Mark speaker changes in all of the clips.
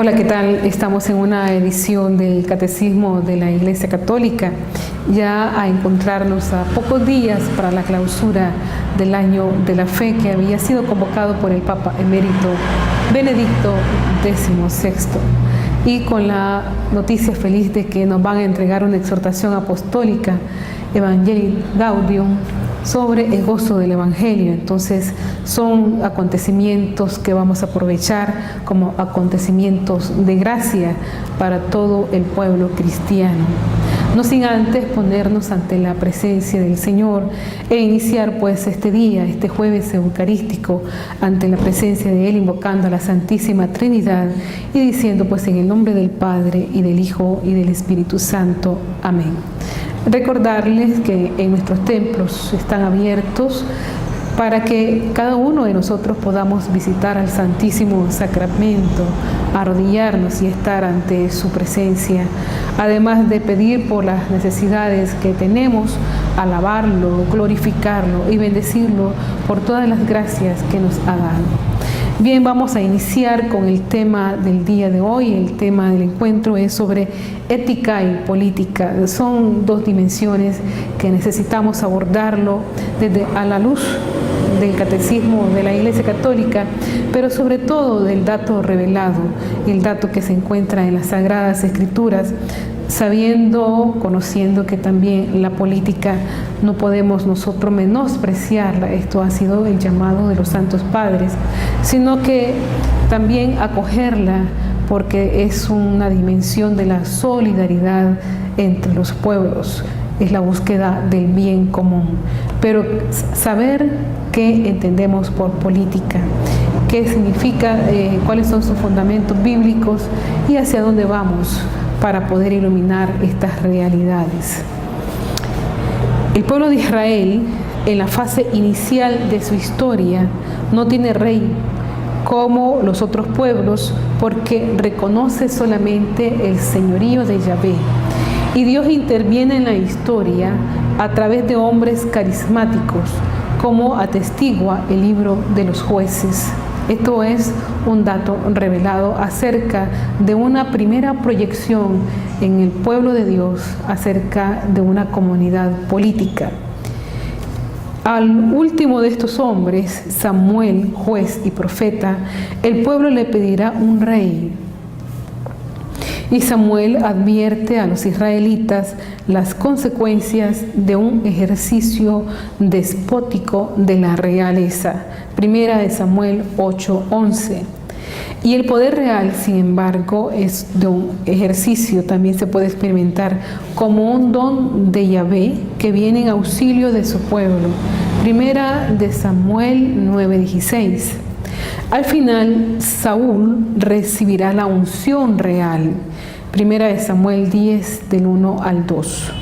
Speaker 1: Hola, ¿qué tal? Estamos en una edición del Catecismo de la Iglesia Católica, ya a encontrarnos a pocos días para la clausura del Año de la Fe que había sido convocado por el Papa Emérito Benedicto XVI. Y con la noticia feliz de que nos van a entregar una exhortación apostólica, Evangelii Gaudium, sobre el gozo del Evangelio. Entonces son acontecimientos que vamos a aprovechar como acontecimientos de gracia para todo el pueblo cristiano. No sin antes ponernos ante la presencia del Señor e iniciar pues este día, este jueves eucarístico, ante la presencia de Él, invocando a la Santísima Trinidad y diciendo pues en el nombre del Padre y del Hijo y del Espíritu Santo. Amén. Recordarles que en nuestros templos están abiertos para que cada uno de nosotros podamos visitar al Santísimo Sacramento, arrodillarnos y estar ante su presencia, además de pedir por las necesidades que tenemos, alabarlo, glorificarlo y bendecirlo por todas las gracias que nos ha dado. Bien, vamos a iniciar con el tema del día de hoy. El tema del encuentro es sobre ética y política. Son dos dimensiones que necesitamos abordarlo desde a la luz del catecismo de la Iglesia Católica, pero sobre todo del dato revelado, el dato que se encuentra en las Sagradas Escrituras, sabiendo, conociendo que también la política no podemos nosotros menospreciarla. Esto ha sido el llamado de los Santos Padres, sino que también acogerla porque es una dimensión de la solidaridad entre los pueblos, es la búsqueda del bien común. Pero saber qué entendemos por política, qué significa, cuáles son sus fundamentos bíblicos y hacia dónde vamos para poder iluminar estas realidades. El pueblo de Israel, en la fase inicial de su historia, no tiene rey como los otros pueblos porque reconoce solamente el señorío de Yahvé. Y Dios interviene en la historia a través de hombres carismáticos, como atestigua el libro de los Jueces. Esto es un dato revelado acerca de una primera proyección en el pueblo de Dios acerca de una comunidad política. Al último de estos hombres, Samuel, juez y profeta, el pueblo le pedirá un rey. Y Samuel advierte a los israelitas las consecuencias de un ejercicio despótico de la realeza. Primera de Samuel 8:11. Y el poder real, sin embargo, es de un ejercicio, también se puede experimentar como un don de Yahvé que viene en auxilio de su pueblo. Primera de Samuel 9:16. Al final, Saúl recibirá la unción real. Primera de Samuel 10, del 1 al 2.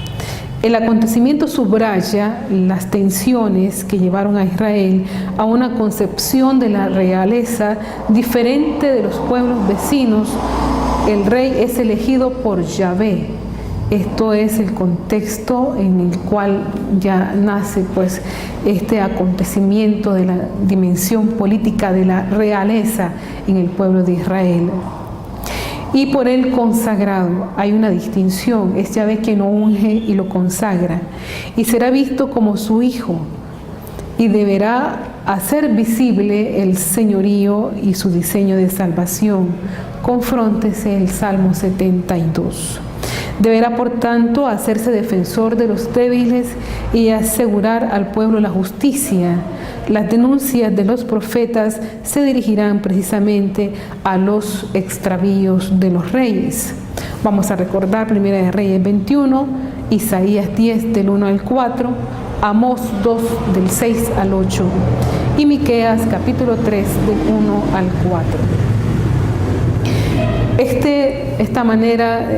Speaker 1: El acontecimiento subraya las tensiones que llevaron a Israel a una concepción de la realeza diferente de los pueblos vecinos. El rey es elegido por Yahvé. Esto es el contexto en el cual ya nace pues este acontecimiento de la dimensión política de la realeza en el pueblo de Israel. Y por él consagrado, hay una distinción, es Yahvé quien lo unge y lo consagra, y será visto como su hijo, y deberá hacer visible el señorío y su diseño de salvación. Confróntese el Salmo 72. Deberá, por tanto, hacerse defensor de los débiles y asegurar al pueblo la justicia. Las denuncias de los profetas se dirigirán precisamente a los extravíos de los reyes. Vamos a recordar Primera de Reyes 21, Isaías 10 del 1 al 4, Amós 2 del 6 al 8 y Miqueas capítulo 3 del 1 al 4. Esta manera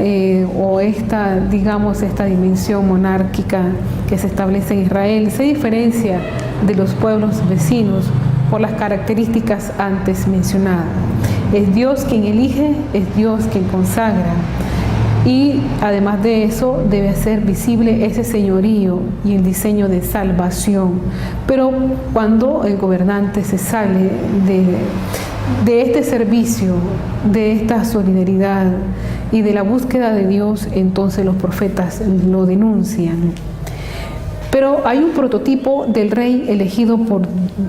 Speaker 1: esta dimensión monárquica que se establece en Israel se diferencia de los pueblos vecinos por las características antes mencionadas. Es Dios quien elige, es Dios quien consagra. Y además de eso debe hacer visible ese señorío y el diseño de salvación. Pero cuando el gobernante se sale de este servicio, de esta solidaridad y de la búsqueda de Dios, entonces los profetas lo denuncian. Pero hay un prototipo del rey elegido por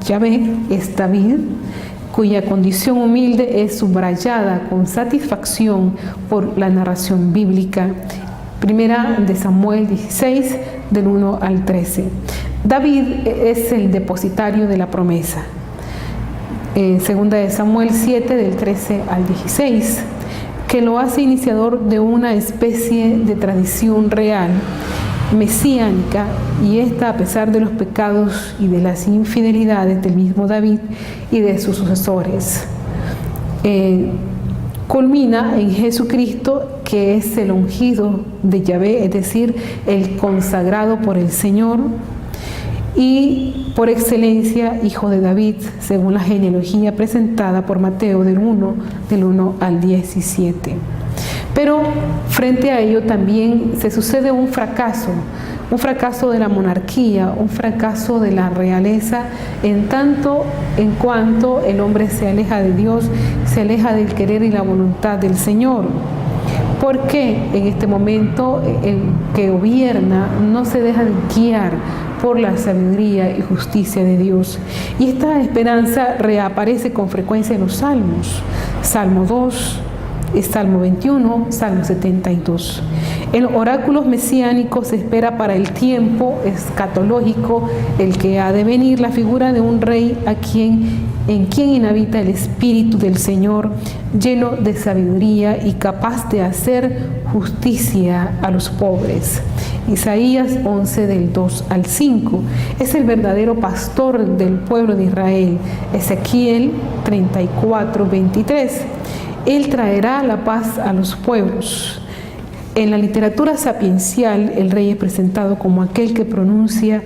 Speaker 1: Yahvé, es David, cuya condición humilde es subrayada con satisfacción por la narración bíblica. Primera de Samuel 16, del 1 al 13. David es el depositario de la promesa. Segunda de Samuel 7, del 13 al 16, que lo hace iniciador de una especie de tradición real, mesiánica, y esta a pesar de los pecados y de las infidelidades del mismo David y de sus sucesores. Culmina en Jesucristo, que es el ungido de Yahvé, es decir, el consagrado por el Señor y por excelencia hijo de David, según la genealogía presentada por Mateo del 1 al 17. Pero frente a ello también se sucede un fracaso de la monarquía, un fracaso de la realeza, en tanto en cuanto el hombre se aleja de Dios, se aleja del querer y la voluntad del Señor. Porque en este momento el que gobierna no se deja de guiar por la sabiduría y justicia de Dios. Y esta esperanza reaparece con frecuencia en los salmos. Salmo 2, Salmo 21, Salmo 72. En los oráculos mesiánicos se espera para el tiempo escatológico, el que ha de venir, la figura de un rey en quien inhabita el Espíritu del Señor, lleno de sabiduría y capaz de hacer justicia a los pobres. Isaías 11, del 2 al 5. Es el verdadero pastor del pueblo de Israel. Ezequiel 34, 23. Él traerá la paz a los pueblos. En la literatura sapiencial, el rey es presentado como aquel que pronuncia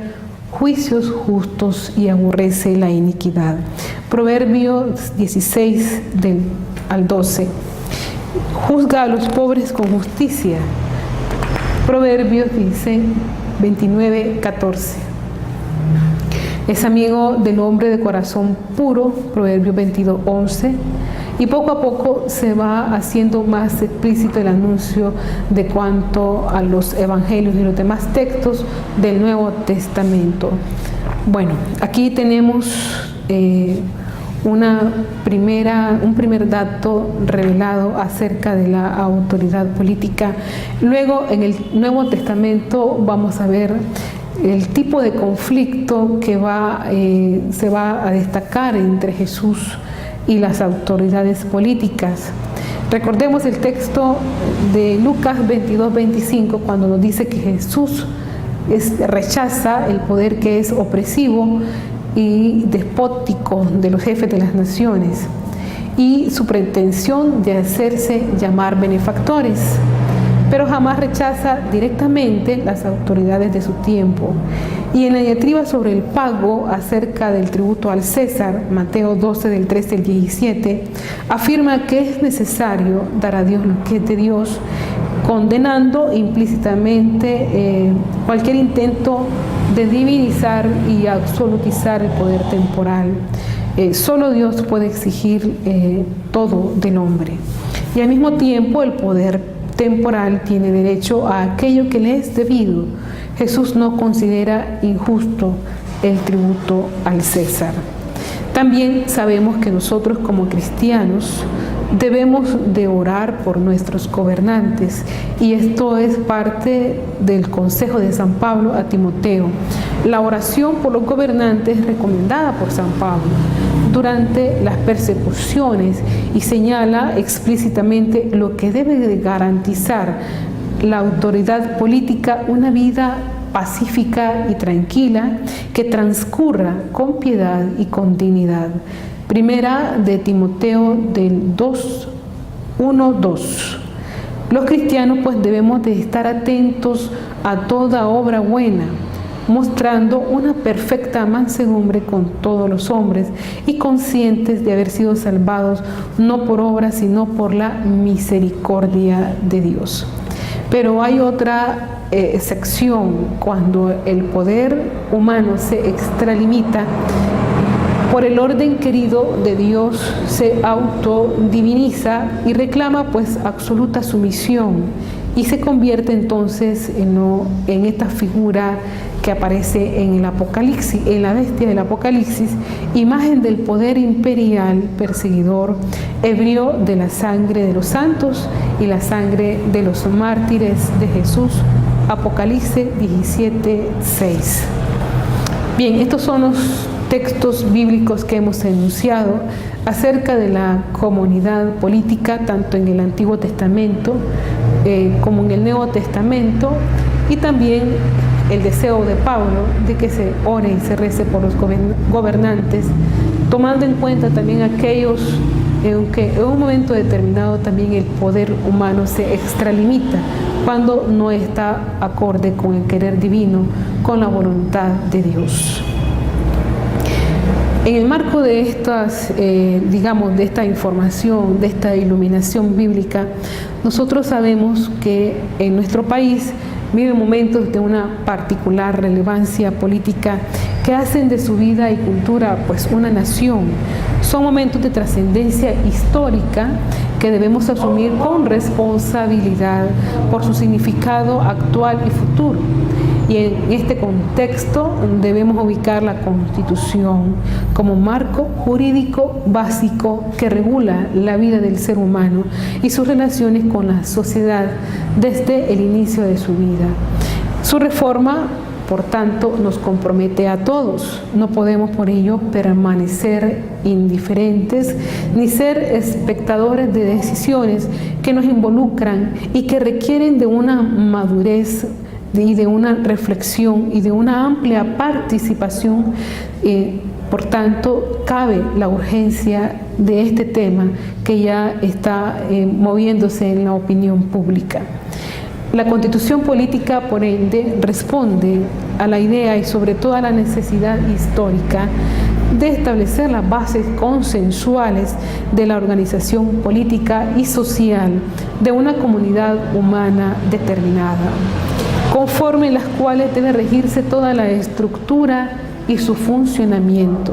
Speaker 1: juicios justos y aborrece la iniquidad. Proverbios 16, del al 12. Juzga a los pobres con justicia. Proverbios 29, 14. Es amigo del hombre de corazón puro. Proverbios 22, 11. Y poco a poco se va haciendo más explícito el anuncio de cuanto a los evangelios y los demás textos del Nuevo Testamento. Bueno, aquí tenemos un primer dato revelado acerca de la autoridad política. Luego, en el Nuevo Testamento vamos a ver el tipo de conflicto que se va a destacar entre Jesús y las autoridades políticas. Recordemos el texto de Lucas 22, 25, cuando nos dice que Jesús rechaza el poder que es opresivo y despótico de los jefes de las naciones y su pretensión de hacerse llamar benefactores, pero jamás rechaza directamente las autoridades de su tiempo. Y en la diatriba sobre el pago acerca del tributo al César, Mateo 12, del 13 al 17, afirma que es necesario dar a Dios lo que es de Dios, condenando implícitamente cualquier intento de divinizar y absolutizar el poder temporal. Solo Dios puede exigir todo del hombre. Y al mismo tiempo el poder temporal tiene derecho a aquello que le es debido. Jesús no considera injusto el tributo al César. También sabemos que nosotros como cristianos debemos de orar por nuestros gobernantes, y esto es parte del consejo de San Pablo a Timoteo. La oración por los gobernantes es recomendada por San Pablo durante las persecuciones y señala explícitamente lo que debe de garantizar la autoridad política: una vida pacífica y tranquila que transcurra con piedad y con dignidad. Primera de Timoteo del 2:1-2. Los cristianos pues debemos de estar atentos a toda obra buena, mostrando una perfecta mansedumbre con todos los hombres y conscientes de haber sido salvados no por obras sino por la misericordia de Dios. Pero hay otra excepción: cuando el poder humano se extralimita por el orden querido de Dios se autodiviniza y reclama pues absoluta sumisión y se convierte entonces en esta figura que aparece en el Apocalipsis, en la bestia del Apocalipsis, imagen del poder imperial perseguidor, ebrio de la sangre de los santos y la sangre de los mártires de Jesús. Apocalipsis 17:6. Bien, estos son los textos bíblicos que hemos enunciado acerca de la comunidad política, tanto en el Antiguo Testamento como en el Nuevo Testamento, y también el deseo de Pablo de que se ore y se rece por los gobernantes, tomando en cuenta también aquellos en que en un momento determinado también el poder humano se extralimita cuando no está acorde con el querer divino, con la voluntad de Dios. En el marco de estas, de esta información, de esta iluminación bíblica, nosotros sabemos que en nuestro país vive momentos de una particular relevancia política que hacen de su vida y cultura pues una nación. Son momentos de trascendencia histórica que debemos asumir con responsabilidad por su significado actual y futuro. Y en este contexto debemos ubicar la Constitución como marco jurídico básico que regula la vida del ser humano y sus relaciones con la sociedad desde el inicio de su vida. Su reforma, por tanto, nos compromete a todos. No podemos por ello permanecer indiferentes ni ser espectadores de decisiones que nos involucran y que requieren de una madurez y de una reflexión y de una amplia participación. Por tanto, cabe la urgencia de este tema que ya está moviéndose en la opinión pública. La Constitución política, por ende, responde a la idea y sobre todo a la necesidad histórica de establecer las bases consensuales de la organización política y social de una comunidad humana determinada, conforme las cuales debe regirse toda la estructura y su funcionamiento.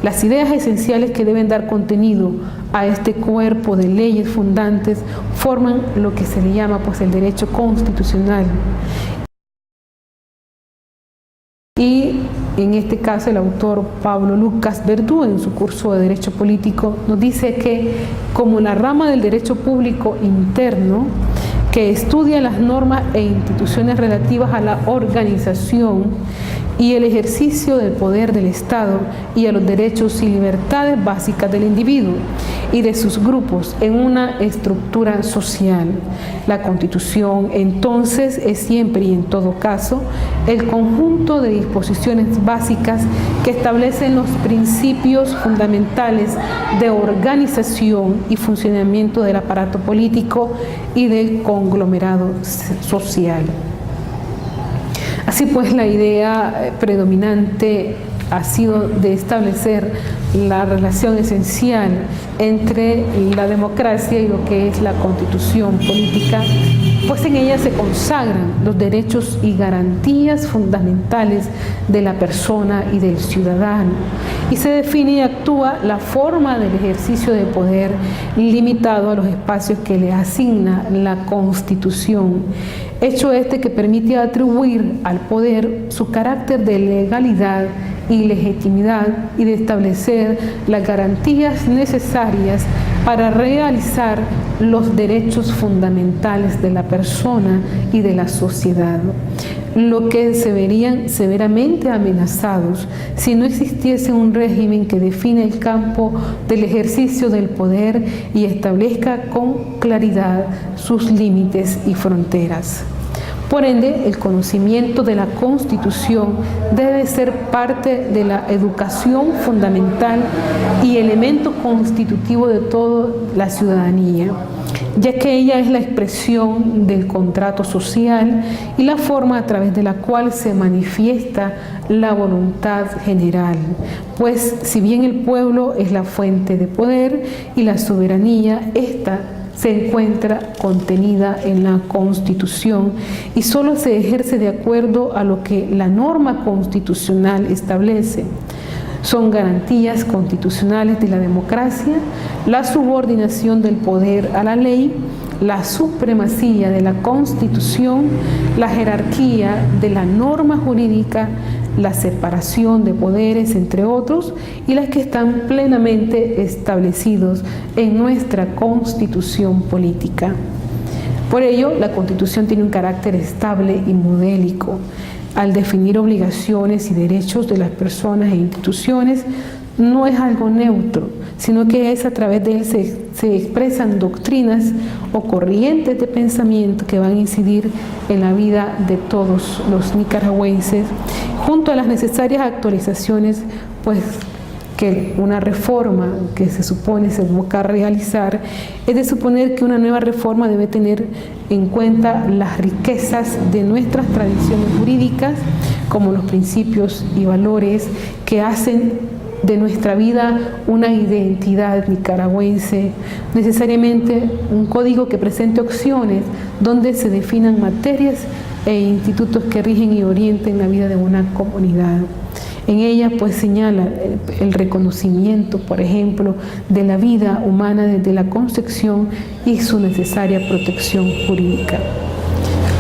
Speaker 1: Las ideas esenciales que deben dar contenido a este cuerpo de leyes fundantes forman lo que se le llama pues el derecho constitucional. Y en este caso el autor Pablo Lucas Verdú, en su curso de Derecho Político, nos dice que como la rama del derecho público interno, que estudia las normas e instituciones relativas a la organización y el ejercicio del poder del Estado y a los derechos y libertades básicas del individuo y de sus grupos en una estructura social. La Constitución, entonces, es siempre y en todo caso el conjunto de disposiciones básicas que establecen los principios fundamentales de organización y funcionamiento del aparato político y del conglomerado social. Así pues, la idea predominante ha sido de establecer la relación esencial entre la democracia y lo que es la Constitución política, pues en ella se consagran los derechos y garantías fundamentales de la persona y del ciudadano, y se define y actúa la forma del ejercicio de poder limitado a los espacios que le asigna la Constitución, hecho este que permite atribuir al poder su carácter de legalidad y legitimidad y de establecer las garantías necesarias para realizar los derechos fundamentales de la persona y de la sociedad, lo que se verían severamente amenazados si no existiese un régimen que define el campo del ejercicio del poder y establezca con claridad sus límites y fronteras. Por ende, el conocimiento de la Constitución debe ser parte de la educación fundamental y elemento constitutivo de toda la ciudadanía, ya que ella es la expresión del contrato social y la forma a través de la cual se manifiesta la voluntad general. Pues, si bien el pueblo es la fuente de poder y la soberanía, esta se encuentra contenida en la Constitución y solo se ejerce de acuerdo a lo que la norma constitucional establece. Son garantías constitucionales de la democracia, la subordinación del poder a la ley, la supremacía de la Constitución, la jerarquía de la norma jurídica, la separación de poderes, entre otros, y las que están plenamente establecidos en nuestra Constitución política. Por ello, la Constitución tiene un carácter estable y modélico. Al definir obligaciones y derechos de las personas e instituciones, no es algo neutro, sino que es a través de él se expresan doctrinas o corrientes de pensamiento que van a incidir en la vida de todos los nicaragüenses, junto a las necesarias actualizaciones, pues que una reforma que se supone se busca realizar, es de suponer que una nueva reforma debe tener en cuenta las riquezas de nuestras tradiciones jurídicas, como los principios y valores que hacen de nuestra vida una identidad nicaragüense, necesariamente un código que presente opciones donde se definan materias e institutos que rigen y orienten la vida de una comunidad. En ella pues señala el reconocimiento, por ejemplo, de la vida humana desde la concepción y su necesaria protección jurídica.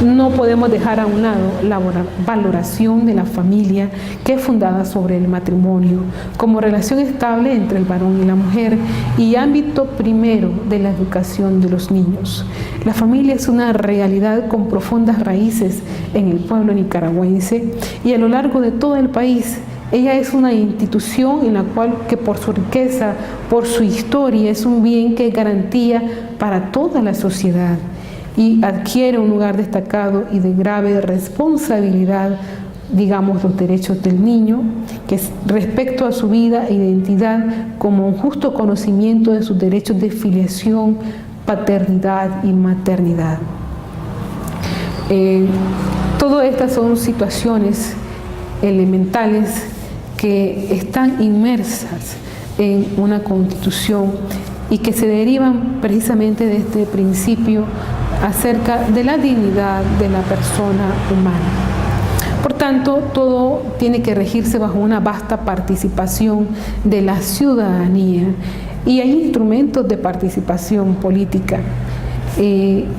Speaker 1: No podemos dejar a un lado la valoración de la familia, que es fundada sobre el matrimonio como relación estable entre el varón y la mujer y ámbito primero de la educación de los niños. La familia es una realidad con profundas raíces en el pueblo nicaragüense y a lo largo de todo el país. Ella es una institución en la cual, que por su riqueza, por su historia, es un bien que es garantía para toda la sociedad y adquiere un lugar destacado y de grave responsabilidad, digamos, los derechos del niño, que es respecto a su vida e identidad, como un justo conocimiento de sus derechos de filiación, paternidad y maternidad. Todas estas son situaciones elementales que están inmersas en una Constitución y que se derivan precisamente de este principio acerca de la dignidad de la persona humana. Por tanto, todo tiene que regirse bajo una vasta participación de la ciudadanía y hay instrumentos de participación política.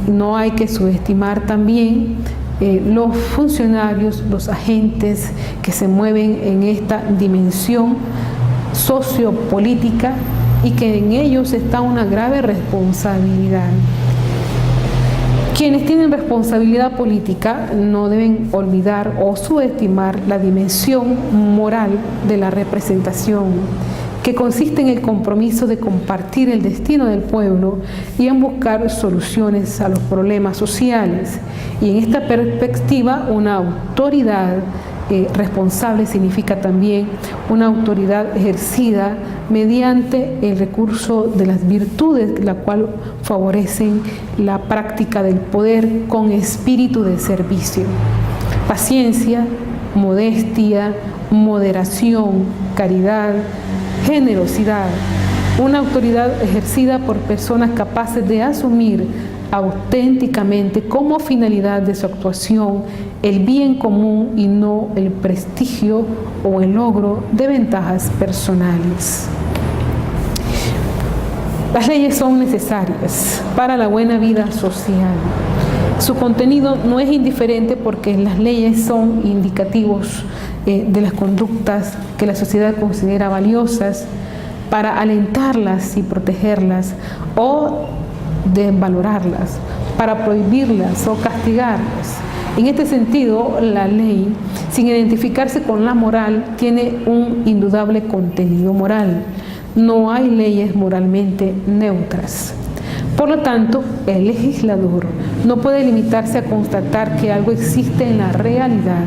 Speaker 1: No hay que subestimar también los funcionarios, los agentes que se mueven en esta dimensión sociopolítica y que en ellos está una grave responsabilidad. Quienes tienen responsabilidad política no deben olvidar o subestimar la dimensión moral de la representación, que consiste en el compromiso de compartir el destino del pueblo y en buscar soluciones a los problemas sociales. Y en esta perspectiva, una autoridad responsable significa también una autoridad ejercida mediante el recurso de las virtudes, la cual favorecen la práctica del poder con espíritu de servicio. Paciencia, modestia, moderación, caridad, generosidad. Una autoridad ejercida por personas capaces de asumir auténticamente como finalidad de su actuación el bien común y no el prestigio o el logro de ventajas personales. Las leyes son necesarias para la buena vida social. Su contenido no es indiferente porque las leyes son indicativos de las conductas que la sociedad considera valiosas para alentarlas y protegerlas o desvalorarlas, para prohibirlas o castigarlas. En este sentido, la ley, sin identificarse con la moral, tiene un indudable contenido moral. No hay leyes moralmente neutras. Por lo tanto, el legislador no puede limitarse a constatar que algo existe en la realidad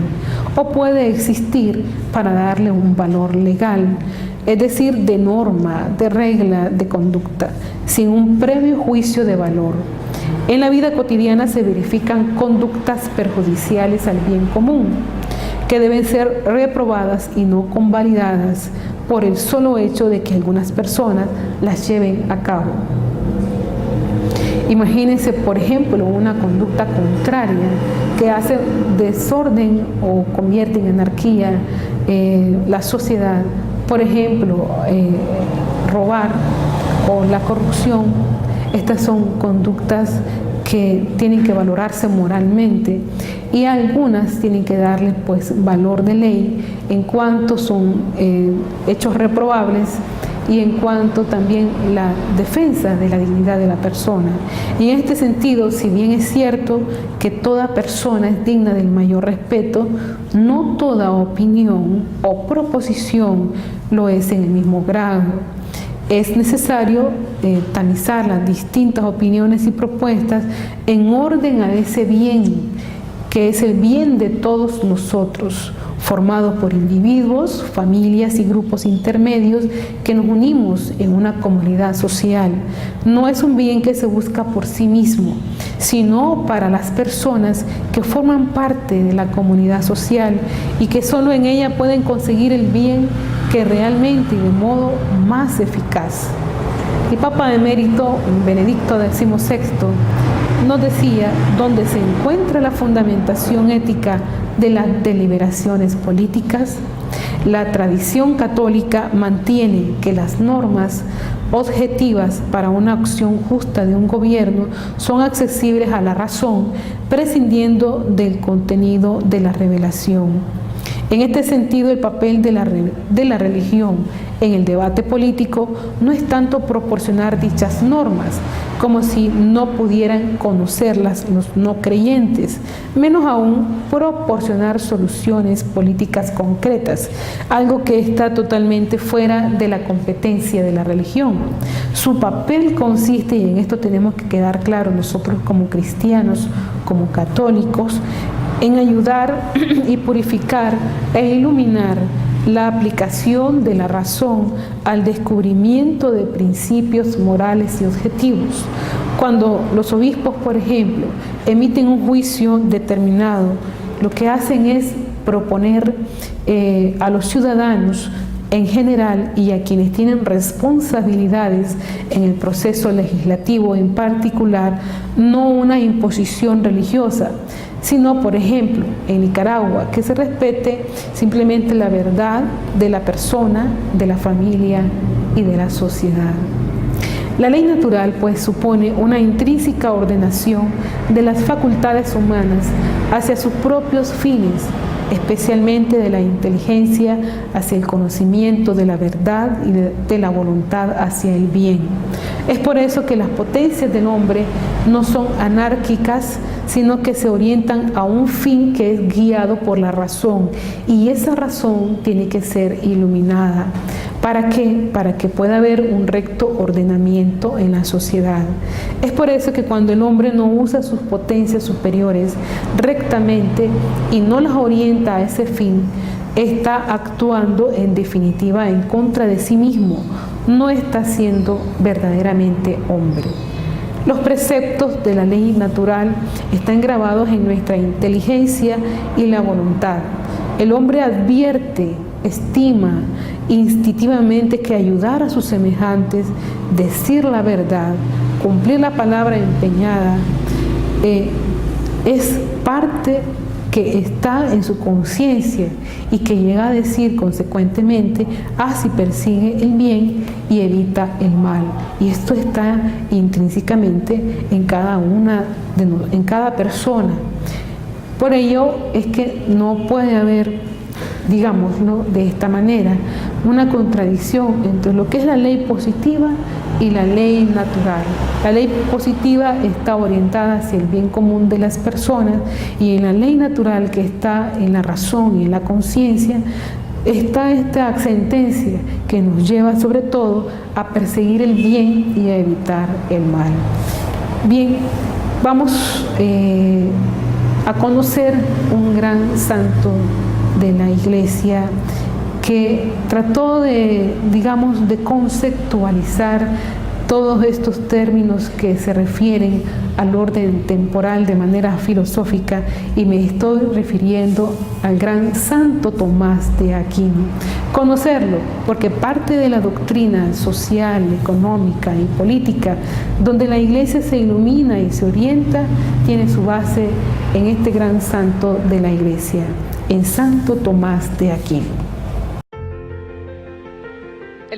Speaker 1: o puede existir para darle un valor legal, es decir, de norma, de regla, de conducta, sin un previo juicio de valor. En la vida cotidiana se verifican conductas perjudiciales al bien común, que deben ser reprobadas y no convalidadas por el solo hecho de que algunas personas las lleven a cabo. Imagínense, por ejemplo, una conducta contraria que hace desorden o convierte en anarquía la sociedad Por ejemplo, robar o la corrupción. Estas son conductas que tienen que valorarse moralmente y algunas tienen que darle pues valor de ley en cuanto son hechos reprobables y en cuanto también la defensa de la dignidad de la persona. Y en este sentido, si bien es cierto que toda persona es digna del mayor respeto, no toda opinión o proposición lo es en el mismo grado. Es necesario tamizar las distintas opiniones y propuestas en orden a ese bien, que es el bien de todos nosotros, formados por individuos, familias y grupos intermedios que nos unimos en una comunidad social. No es un bien que se busca por sí mismo, sino para las personas que forman parte de la comunidad social y que solo en ella pueden conseguir el bien que realmente y de modo más eficaz. El Papa Emérito Benedicto XVI nos decía: donde se encuentra la fundamentación ética de las deliberaciones políticas, la tradición católica mantiene que las normas objetivas para una acción justa de un gobierno son accesibles a la razón, prescindiendo del contenido de la revelación. En este sentido, el papel de la religión en el debate político no es tanto proporcionar dichas normas, como si no pudieran conocerlas los no creyentes, menos aún proporcionar soluciones políticas concretas, algo que está totalmente fuera de la competencia de la religión. Su papel consiste, y en esto tenemos que quedar claro nosotros como cristianos, como católicos, en ayudar y purificar e iluminar la aplicación de la razón al descubrimiento de principios morales y objetivos. Cuando los obispos, por ejemplo, emiten un juicio determinado, lo que hacen es proponer a los ciudadanos en general y a quienes tienen responsabilidades en el proceso legislativo en particular, no una imposición religiosa, sino, por ejemplo, en Nicaragua, que se respete simplemente la verdad de la persona, de la familia y de la sociedad. La ley natural, pues, supone una intrínseca ordenación de las facultades humanas hacia sus propios fines, especialmente de la inteligencia hacia el conocimiento de la verdad y de la voluntad hacia el bien. Es por eso que las potencias del hombre no son anárquicas, sino que se orientan a un fin que es guiado por la razón, y esa razón tiene que ser iluminada. ¿Para qué? Para que pueda haber un recto ordenamiento en la sociedad. Es por eso que cuando el hombre no usa sus potencias superiores rectamente y no las orienta a ese fin, está actuando en definitiva en contra de sí mismo, no está siendo verdaderamente hombre. Los preceptos de la ley natural están grabados en nuestra inteligencia y la voluntad. El hombre advierte, estima instintivamente que ayudar a sus semejantes, decir la verdad, cumplir la palabra empeñada, es parte que está en su conciencia y que llega a decir consecuentemente: así persigue el bien y evita el mal. Y esto está intrínsecamente en en cada persona. Por ello es que no puede haber, digámoslo de esta manera, una contradicción entre lo que es la ley positiva y la ley natural. La ley positiva está orientada hacia el bien común de las personas, y en la ley natural, que está en la razón y en la conciencia, está esta sentencia que nos lleva sobre todo a perseguir el bien y a evitar el mal. Bien, vamos a conocer un gran santo de la Iglesia que trató de conceptualizar todos estos términos que se refieren al orden temporal de manera filosófica, y me estoy refiriendo al gran Santo Tomás de Aquino. Conocerlo, porque parte de la doctrina social, económica y política donde la Iglesia se ilumina y se orienta, tiene su base en este gran santo de la Iglesia, en Santo Tomás de Aquino.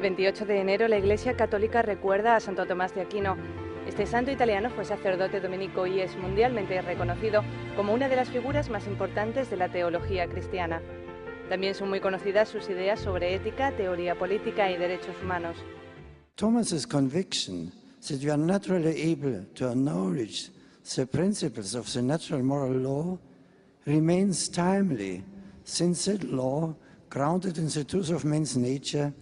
Speaker 2: El 28 de enero la Iglesia Católica recuerda a Santo Tomás de Aquino. Este santo italiano fue sacerdote dominico y es mundialmente reconocido como una de las figuras más importantes de la teología cristiana. También son muy conocidas sus ideas sobre ética, teoría política y derechos humanos.
Speaker 3: Thomas's conviction that we are naturally able to acknowledge the principles of the natural moral law remains timely, since that law, grounded in the truth of man's nature,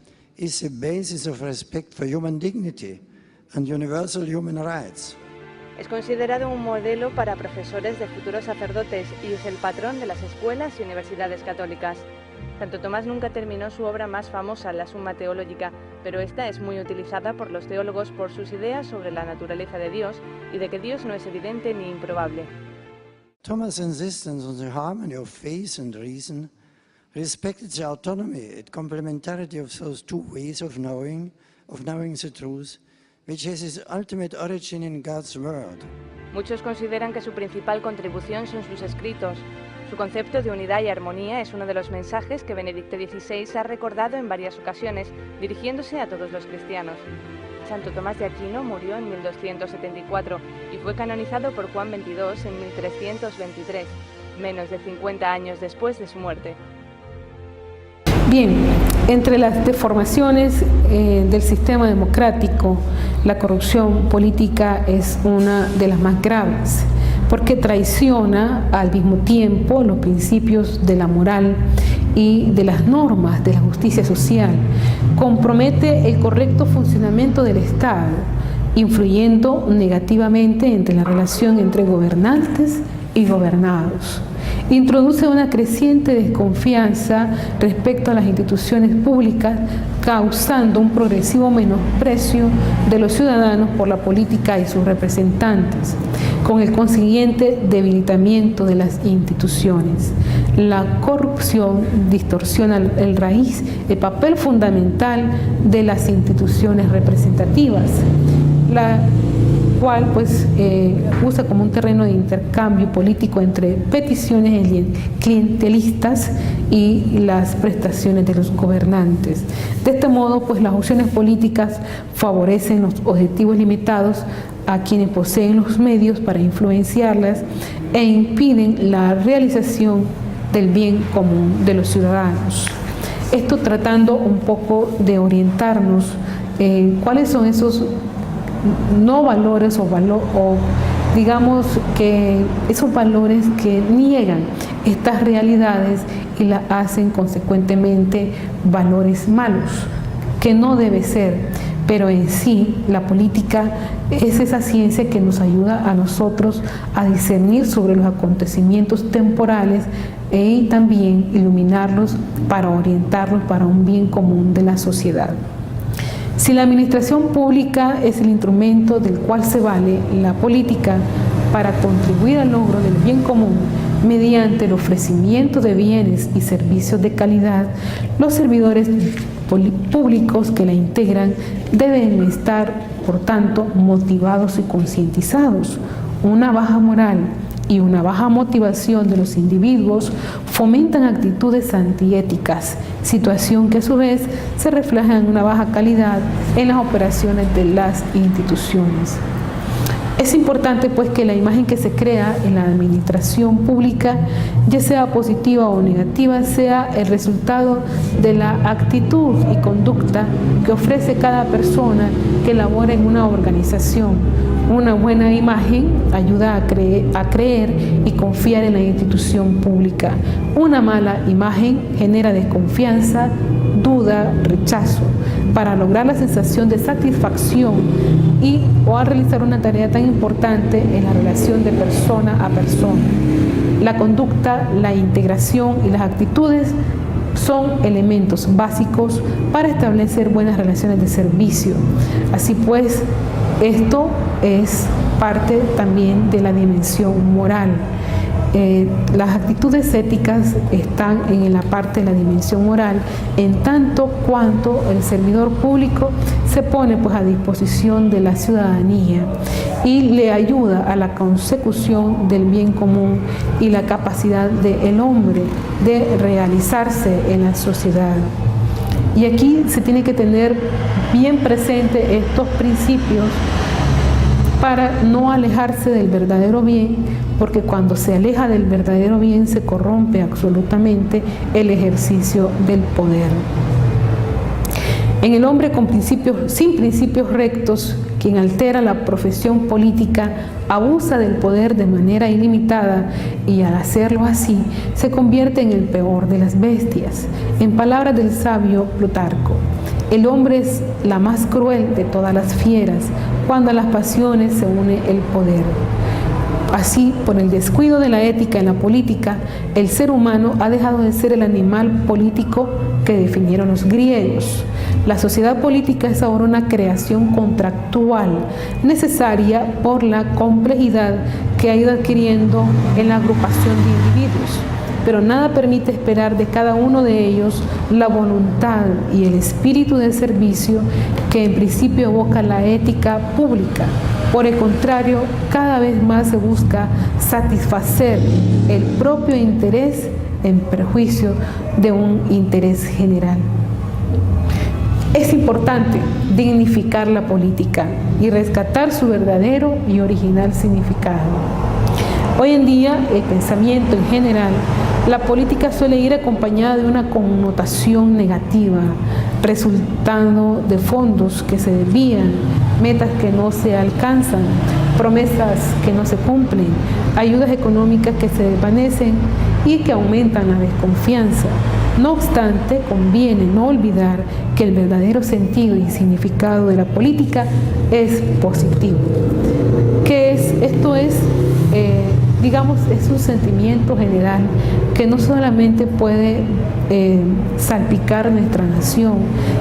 Speaker 3: is the basis of respect for human dignity and universal human rights.
Speaker 2: Es considerado un modelo para profesores de futuros sacerdotes y es el patrón de las escuelas y universidades católicas. Santo Tomás nunca terminó su obra más famosa, la Summa Theologica, pero esta es muy utilizada por los teólogos por sus ideas sobre la naturaleza de Dios y de que Dios no es evidente ni improbable.
Speaker 3: Thomas' insistence on the harmony of faith and reason respected the autonomy and complementarity of those two ways of knowing the truth, which has its ultimate origin in God's Word.
Speaker 2: Muchos consideran que su principal contribución son sus escritos. Su concepto de unidad y armonía es uno de los mensajes que Benedicto XVI ha recordado en varias ocasiones, dirigiéndose a todos los cristianos. Santo Tomás de Aquino murió en 1274 y fue canonizado por Juan XXII en 1323, menos de 50 años después de su muerte.
Speaker 1: Bien, entre las deformaciones del sistema democrático, la corrupción política es una de las más graves, porque traiciona al mismo tiempo los principios de la moral y de las normas de la justicia social, compromete el correcto funcionamiento del Estado, influyendo negativamente entre la relación entre gobernantes y gobernados. Introduce una creciente desconfianza respecto a las instituciones públicas, causando un progresivo menosprecio de los ciudadanos por la política y sus representantes, con el consiguiente debilitamiento de las instituciones. La corrupción distorsiona el raíz, el papel fundamental de las instituciones representativas, la cual usa como un terreno de intercambio político entre peticiones clientelistas y las prestaciones de los gobernantes. De este modo, las opciones políticas favorecen los objetivos limitados a quienes poseen los medios para influenciarlas e impiden la realización del bien común de los ciudadanos. Esto tratando un poco de orientarnos en cuáles son esos no valores o digamos que esos valores que niegan estas realidades y las hacen consecuentemente valores malos, que no debe ser, pero en sí la política es esa ciencia que nos ayuda a nosotros a discernir sobre los acontecimientos temporales y también iluminarlos para orientarlos para un bien común de la sociedad. Si la administración pública es el instrumento del cual se vale la política para contribuir al logro del bien común mediante el ofrecimiento de bienes y servicios de calidad, los servidores públicos que la integran deben estar, por tanto, motivados y concientizados. Una baja moral y una baja motivación de los individuos fomentan actitudes antiéticas, situación que a su vez se refleja en una baja calidad en las operaciones de las instituciones. Es importante que la imagen que se crea en la administración pública, ya sea positiva o negativa, sea el resultado de la actitud y conducta que ofrece cada persona que labora en una organización. Una buena imagen ayuda a creer y confiar en la institución pública. Una mala imagen genera desconfianza, duda, rechazo. Para lograr la sensación de satisfacción o al realizar una tarea tan importante en la relación de persona a persona. La conducta, la integración y las actitudes son elementos básicos para establecer buenas relaciones de servicio. Así pues, esto es parte también de la dimensión moral. Las actitudes éticas están en la parte de la dimensión moral, en tanto cuanto el servidor público se pone a disposición de la ciudadanía y le ayuda a la consecución del bien común y la capacidad del hombre de realizarse en la sociedad. Y aquí se tiene que tener bien presente estos principios para no alejarse del verdadero bien, porque cuando se aleja del verdadero bien se corrompe absolutamente el ejercicio del poder. En el hombre sin principios rectos, quien altera la profesión política, abusa del poder de manera ilimitada y al hacerlo así, se convierte en el peor de las bestias. En palabras del sabio Plutarco, el hombre es la más cruel de todas las fieras, cuando a las pasiones se une el poder. Así, por el descuido de la ética en la política, el ser humano ha dejado de ser el animal político que definieron los griegos. La sociedad política es ahora una creación contractual necesaria por la complejidad que ha ido adquiriendo en la agrupación de individuos. Pero nada permite esperar de cada uno de ellos la voluntad y el espíritu de servicio que en principio evoca la ética pública. Por el contrario, cada vez más se busca satisfacer el propio interés en perjuicio de un interés general. Es importante dignificar la política y rescatar su verdadero y original significado. Hoy en día, el pensamiento en general, la política suele ir acompañada de una connotación negativa, resultando de fondos que se desvían, metas que no se alcanzan, promesas que no se cumplen, ayudas económicas que se desvanecen y que aumentan la desconfianza. No obstante, conviene no olvidar que el verdadero sentido y significado de la política es positivo. ¿Qué es? Esto es, es un sentimiento general que no solamente puede salpicar nuestra nación,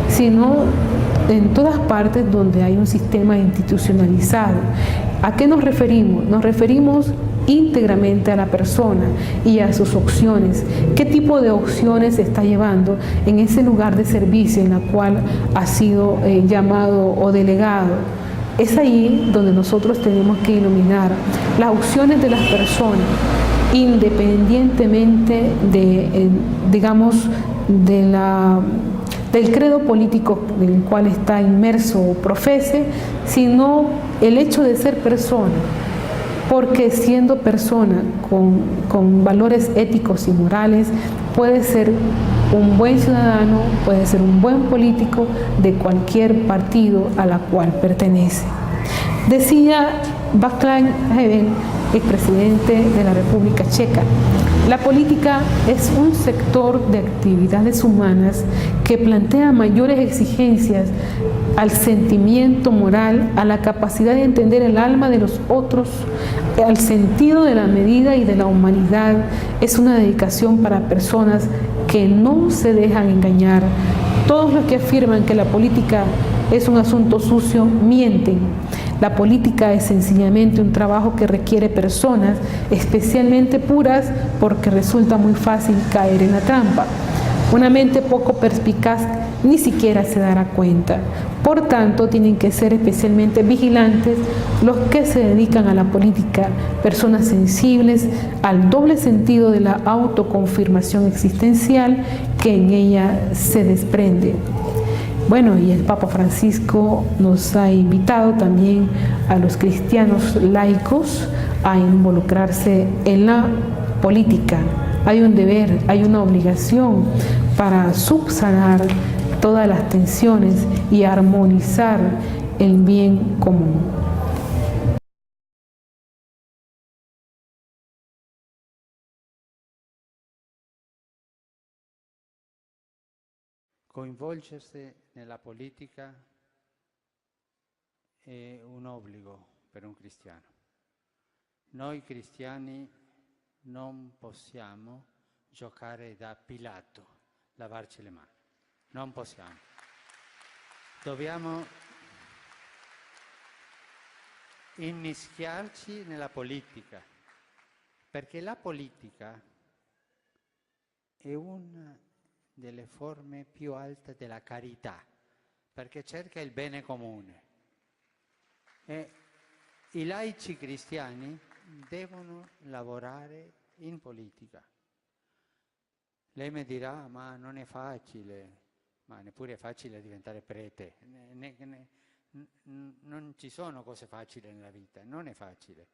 Speaker 1: sino en todas partes donde hay un sistema institucionalizado. ¿A qué nos referimos? Nos referimos íntegramente a la persona y a sus opciones. ¿Qué tipo de opciones está llevando en ese lugar de servicio en la cual ha sido llamado o delegado? Es ahí donde nosotros tenemos que iluminar las opciones de las personas, independientemente del credo político en el cual está inmerso o profese, sino el hecho de ser persona. Porque siendo persona con valores éticos y morales, puede ser un buen ciudadano, puede ser un buen político de cualquier partido a la cual pertenece. Decía Václav Havel, expresidente de la República Checa, la política es un sector de actividades humanas que plantea mayores exigencias al sentimiento moral, a la capacidad de entender el alma de los otros, al sentido de la medida y de la humanidad. Es una dedicación para personas que no se dejan engañar. Todos los que afirman que la política es un asunto sucio mienten. La política es sencillamente un trabajo que requiere personas especialmente puras, porque resulta muy fácil caer en la trampa. Una mente poco perspicaz ni siquiera se dará cuenta. Por tanto, tienen que ser especialmente vigilantes los que se dedican a la política, personas sensibles al doble sentido de la autoconfirmación existencial que en ella se desprende. Bueno, y el Papa Francisco nos ha invitado también a los cristianos laicos a involucrarse en la política. Hay un deber, hay una obligación para subsanar todas las tensiones y armonizar el bien común.
Speaker 4: Coinvolgersi nella politica è un obbligo per un cristiano. Noi cristiani non possiamo giocare da Pilato, lavarci le mani. Non possiamo. Dobbiamo immischiarci nella politica, perché la politica è una delle forme più alte della carità, perché cerca il bene comune. E i laici cristiani devono lavorare in politica. Lei mi dirà, ma non è facile, ma neppure è facile diventare prete. Non ci sono cose facili nella vita, non è facile.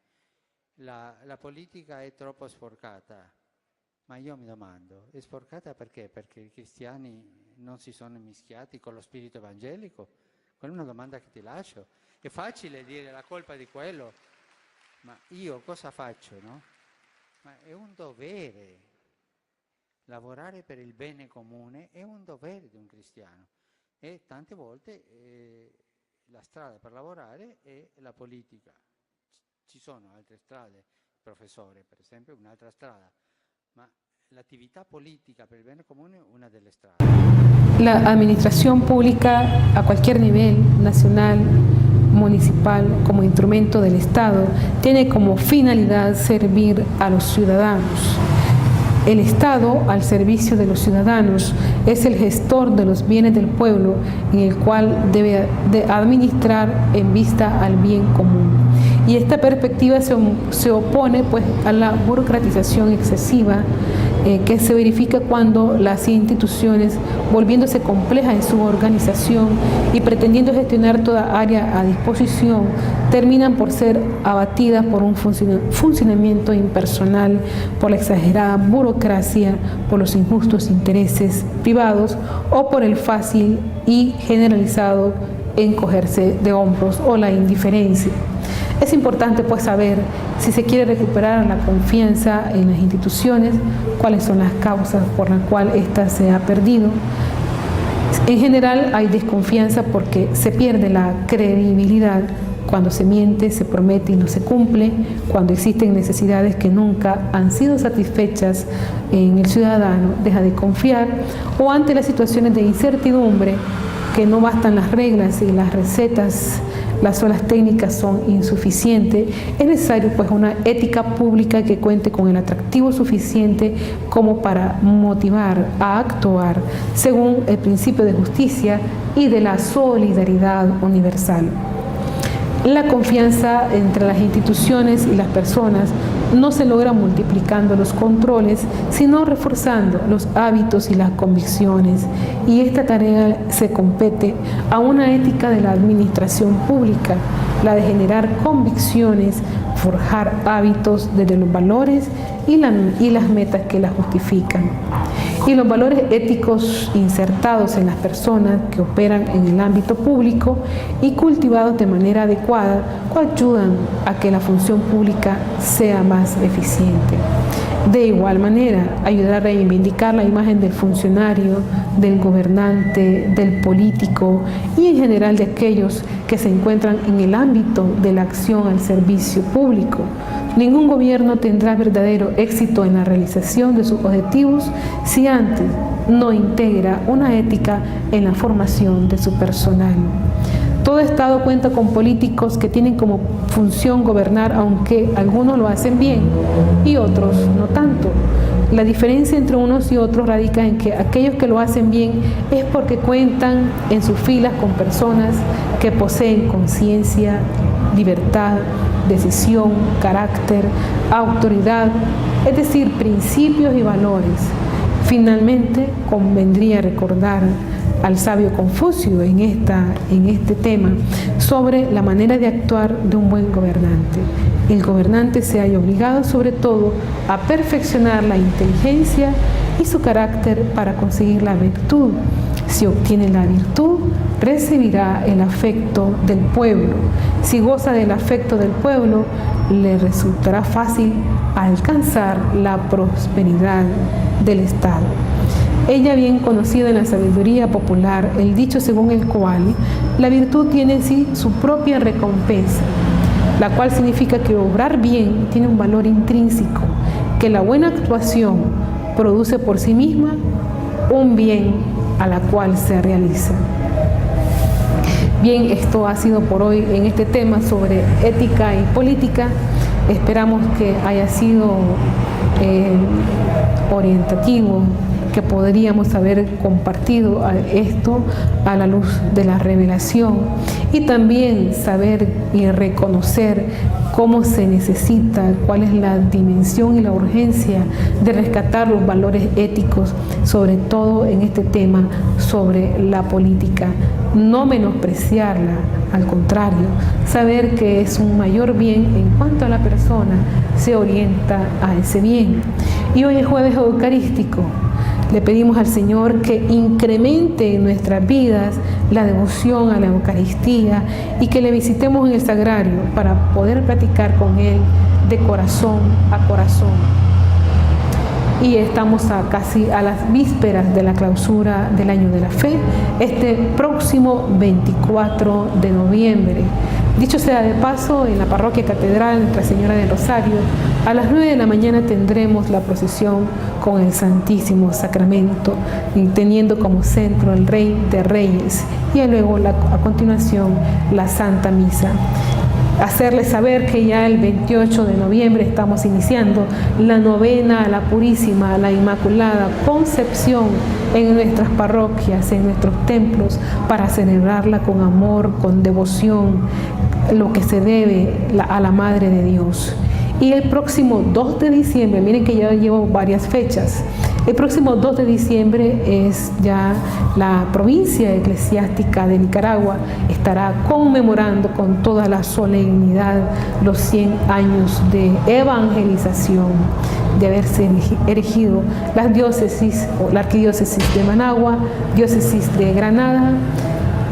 Speaker 4: La politica è troppo sporcata, ma io mi domando, è sporcata perché? Perché i cristiani non si sono mischiati con lo spirito evangelico? Quella è una domanda che ti lascio. È facile dire la colpa di quello, ma io cosa faccio, no? Ma è un dovere. Lavorare per il bene comune è un dovere di un cristiano. E tante volte la strada per lavorare è la politica. Ci sono altre strade, professore per esempio, un'altra strada, ma l'attività politica per el bien común es una de las estradas.
Speaker 1: La administración pública a cualquier nivel, nacional, municipal, como instrumento del Estado, tiene como finalidad servir a los ciudadanos. El Estado, al servicio de los ciudadanos, es el gestor de los bienes del pueblo en el cual debe administrar en vista al bien común. Y esta perspectiva se opone pues, a la burocratización excesiva que se verifica cuando las instituciones, volviéndose complejas en su organización y pretendiendo gestionar toda área a disposición, terminan por ser abatidas por un funcionamiento impersonal, por la exagerada burocracia, por los injustos intereses privados o por el fácil y generalizado encogerse de hombros o la indiferencia. Es importante pues saber si se quiere recuperar la confianza en las instituciones, cuáles son las causas por las cuales ésta se ha perdido. En general hay desconfianza porque se pierde la credibilidad cuando se miente, se promete y no se cumple, cuando existen necesidades que nunca han sido satisfechas en el ciudadano, deja de confiar, o ante las situaciones de incertidumbre que no bastan las reglas y las recetas, las solas técnicas son insuficientes, es necesario pues una ética pública que cuente con el atractivo suficiente como para motivar a actuar según el principio de justicia y de la solidaridad universal. La confianza entre las instituciones y las personas no se logra multiplicando los controles, sino reforzando los hábitos y las convicciones. Y esta tarea se compete a una ética de la administración pública, la de generar convicciones, forjar hábitos desde los valores y las metas que las justifican. Y los valores éticos insertados en las personas que operan en el ámbito público y cultivados de manera adecuada ayudan a que la función pública sea más eficiente. De igual manera, ayudar a reivindicar la imagen del funcionario, del gobernante, del político y en general de aquellos que se encuentran en el ámbito de la acción al servicio público. Ningún gobierno tendrá verdadero éxito en la realización de sus objetivos si antes no integra una ética en la formación de su personal. Todo Estado cuenta con políticos que tienen como función gobernar, aunque algunos lo hacen bien y otros no tanto. La diferencia entre unos y otros radica en que aquellos que lo hacen bien es porque cuentan en sus filas con personas que poseen conciencia, libertad, decisión, carácter, autoridad, es decir, principios y valores. Finalmente, convendría recordar al sabio Confucio en este tema sobre la manera de actuar de un buen gobernante. El gobernante se halla obligado sobre todo a perfeccionar la inteligencia y su carácter para conseguir la virtud. Si obtiene la virtud, recibirá el afecto del pueblo. Si goza del afecto del pueblo, le resultará fácil alcanzar la prosperidad del Estado. Ella bien conocida en la sabiduría popular, el dicho según el cual la virtud tiene en sí su propia recompensa, la cual significa que obrar bien tiene un valor intrínseco, que la buena actuación produce por sí misma un bien a la cual se realiza. Bien, esto ha sido por hoy en este tema sobre ética y política. Esperamos que haya sido orientativo que podríamos haber compartido esto a la luz de la revelación y también saber y reconocer cómo se necesita, cuál es la dimensión y la urgencia de rescatar los valores éticos, sobre todo en este tema sobre la política. No menospreciarla, al contrario, saber que es un mayor bien en cuanto a la persona se orienta a ese bien. Y hoy es jueves eucarístico. Le pedimos al Señor que incremente en nuestras vidas la devoción a la Eucaristía y que le visitemos en el sagrario para poder platicar con Él de corazón a corazón. Y estamos casi a las vísperas de la clausura del Año de la Fe, este próximo 24 de noviembre. Dicho sea de paso, en la parroquia catedral Nuestra Señora del Rosario, a las 9 de la mañana tendremos la procesión con el Santísimo Sacramento, teniendo como centro el Rey de Reyes y luego a continuación la Santa Misa. Hacerles saber que ya el 28 de noviembre estamos iniciando la novena a la Purísima, a la Inmaculada Concepción en nuestras parroquias, en nuestros templos, para celebrarla con amor, con devoción, lo que se debe a la Madre de Dios. Y el próximo 2 de diciembre, miren que ya llevo varias fechas, el próximo 2 de diciembre es ya la provincia eclesiástica de Nicaragua estará conmemorando con toda la solemnidad los 100 años de evangelización, de haberse erigido las diócesis o la arquidiócesis de Managua, diócesis de Granada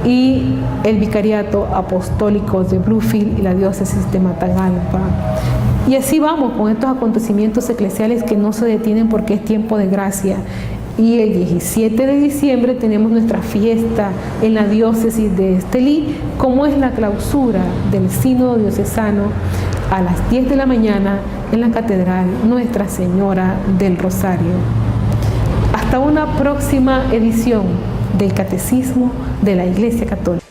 Speaker 1: y el vicariato apostólico de Bluefield y la diócesis de Matagalpa. Y así vamos con estos acontecimientos eclesiales que no se detienen porque es tiempo de gracia. Y el 17 de diciembre tenemos nuestra fiesta en la diócesis de Estelí, como es la clausura del sínodo diocesano a las 10 de la mañana en la catedral Nuestra Señora del Rosario. Hasta una próxima edición del Catecismo de la Iglesia Católica.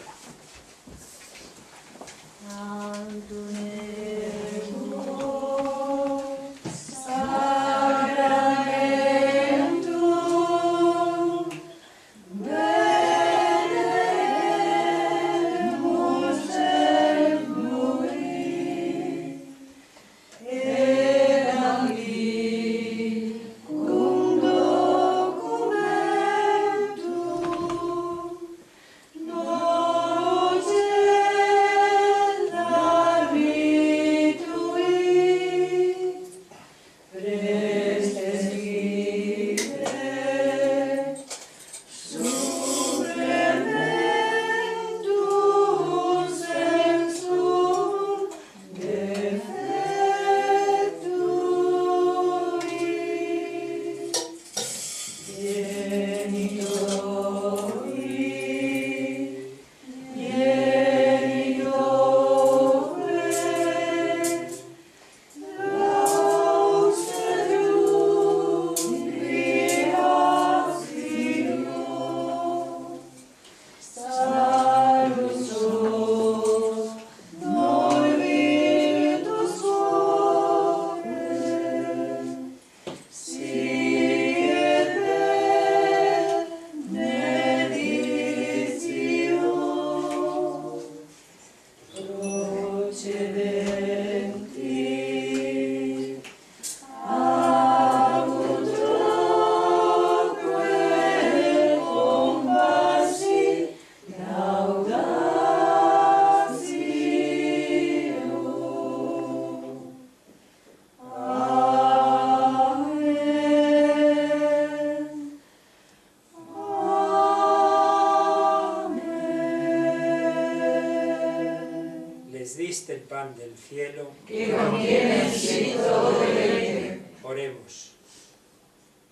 Speaker 5: Diste el pan del cielo,
Speaker 6: que contiene en sí todo deleite.
Speaker 5: Oremos.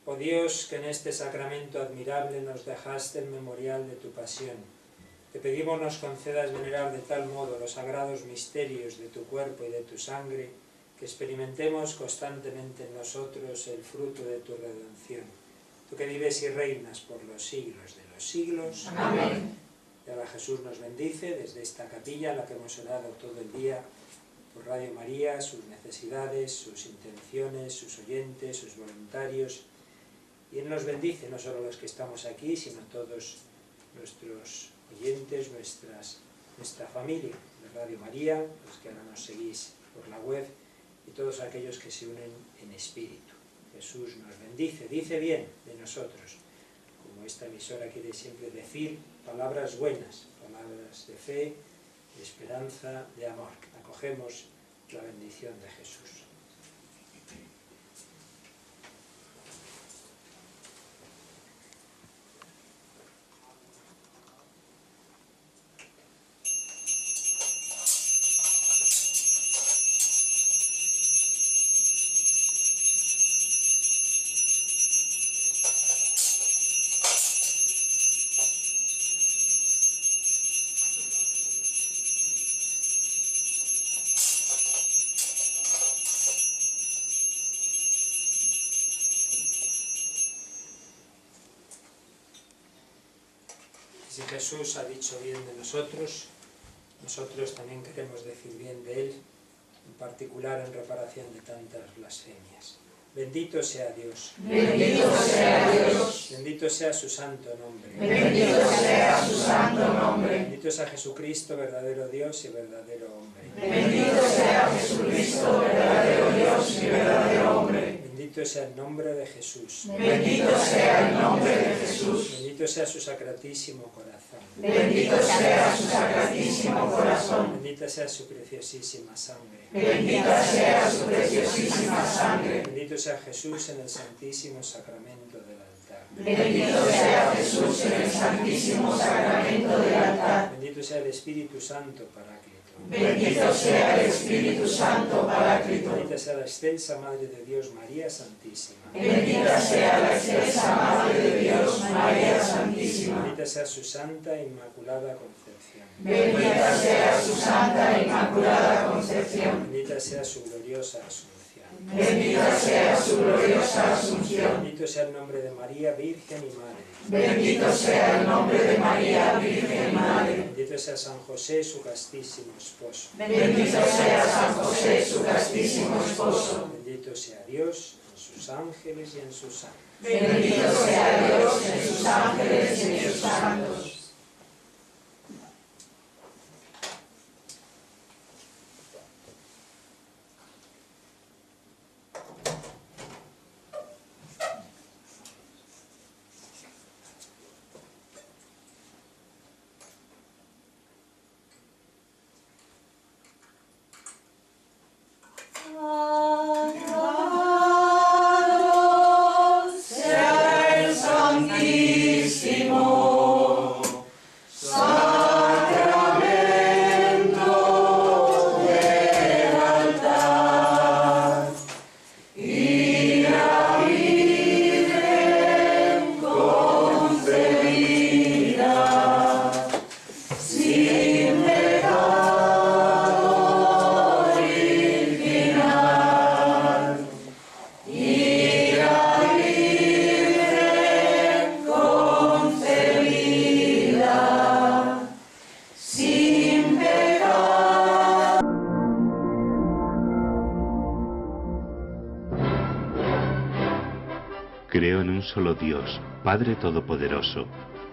Speaker 5: Oh Dios, que en este sacramento admirable nos dejaste el memorial de tu pasión, te pedimos nos concedas venerar de tal modo los sagrados misterios de tu cuerpo y de tu sangre, que experimentemos constantemente en nosotros el fruto de tu redención. Tú que vives y reinas por los siglos de los siglos.
Speaker 6: Amén.
Speaker 5: Y ahora Jesús nos bendice desde esta capilla a la que hemos orado todo el día por Radio María, sus necesidades, sus intenciones, sus oyentes, sus voluntarios Y Él nos bendice, no solo los que estamos aquí, sino todos nuestros oyentes, nuestra familia de Radio María, los que ahora nos seguís por la web, y todos aquellos que se unen en espíritu. Jesús nos bendice, dice bien de nosotros, como esta emisora quiere siempre decir, palabras buenas, palabras de fe, de esperanza, de amor. Acogemos la bendición de Jesús. Si Jesús ha dicho bien de nosotros, nosotros también queremos decir bien de Él, en particular en reparación de tantas blasfemias. Bendito sea Dios.
Speaker 6: Bendito sea Dios.
Speaker 5: Bendito sea su santo nombre.
Speaker 6: Bendito sea su santo nombre.
Speaker 5: Bendito sea Jesucristo, verdadero Dios y verdadero hombre.
Speaker 6: Bendito sea Jesucristo, verdadero Dios y verdadero hombre.
Speaker 5: Bendito sea el nombre de Jesús.
Speaker 6: Bendito sea el nombre de Jesús.
Speaker 5: Bendito sea su sacratísimo corazón.
Speaker 6: Bendito sea su sacratísimo corazón.
Speaker 5: Bendita sea su preciosísima sangre.
Speaker 6: Bendita sea su preciosísima sangre.
Speaker 5: Bendito sea Jesús en el santísimo sacramento del altar.
Speaker 6: Bendito sea Jesús en el santísimo sacramento del altar.
Speaker 5: Bendito sea el Espíritu Santo Paráclito.
Speaker 6: Bendito sea el Espíritu Santo Paráclito.
Speaker 5: Bendita sea la excelsa Madre de Dios, María Santísima.
Speaker 6: Bendita sea la excelsa Madre de Dios, María Santísima.
Speaker 5: Bendita sea su santa e inmaculada concepción.
Speaker 6: Bendita sea su santa e inmaculada concepción.
Speaker 5: Bendita sea su gloriosa asunción.
Speaker 6: Bendita sea su gloriosa asunción.
Speaker 5: Bendito sea el nombre de María, Virgen y Madre.
Speaker 6: Bendito sea el nombre de María, Virgen y Madre.
Speaker 5: Bendito sea San José, su castísimo esposo.
Speaker 6: Bendito sea San José, su castísimo esposo.
Speaker 5: Bendito sea Dios en sus ángeles y en sus santos.
Speaker 6: Bendito sea Dios en sus ángeles y en sus santos.
Speaker 7: Creo en un solo Dios, Padre Todopoderoso,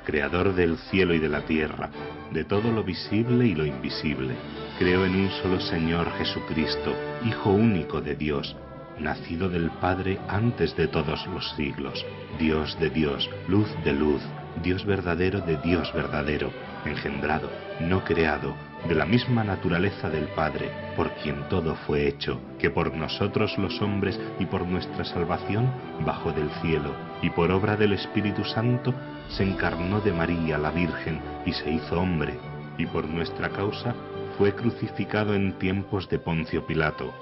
Speaker 7: Creador del cielo y de la tierra, de todo lo visible y lo invisible. Creo en un solo Señor Jesucristo, Hijo único de Dios, nacido del Padre antes de todos los siglos, Dios de Dios, luz de luz, Dios verdadero de Dios verdadero, engendrado, no creado, de la misma naturaleza del Padre, por quien todo fue hecho, que por nosotros los hombres y por nuestra salvación bajó del cielo, y por obra del Espíritu Santo se encarnó de María la Virgen y se hizo hombre, y por nuestra causa fue crucificado en tiempos de Poncio Pilato,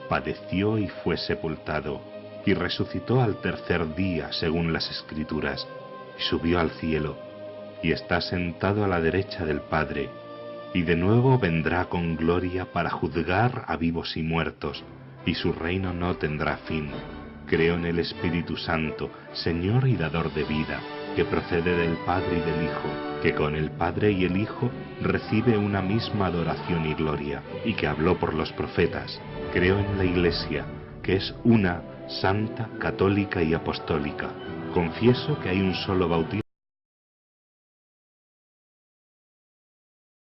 Speaker 7: padeció y fue sepultado, y resucitó al tercer día según las Escrituras, y subió al cielo, y está sentado a la derecha del Padre, y de nuevo vendrá con gloria para juzgar a vivos y muertos, y su reino no tendrá fin. Creo en el Espíritu Santo, Señor y dador de vida, que procede del Padre y del Hijo, que con el Padre y el Hijo recibe una misma adoración y gloria, y que habló por los profetas. Creo en la Iglesia, que es una, santa, católica y apostólica. Confieso que hay un solo bautismo.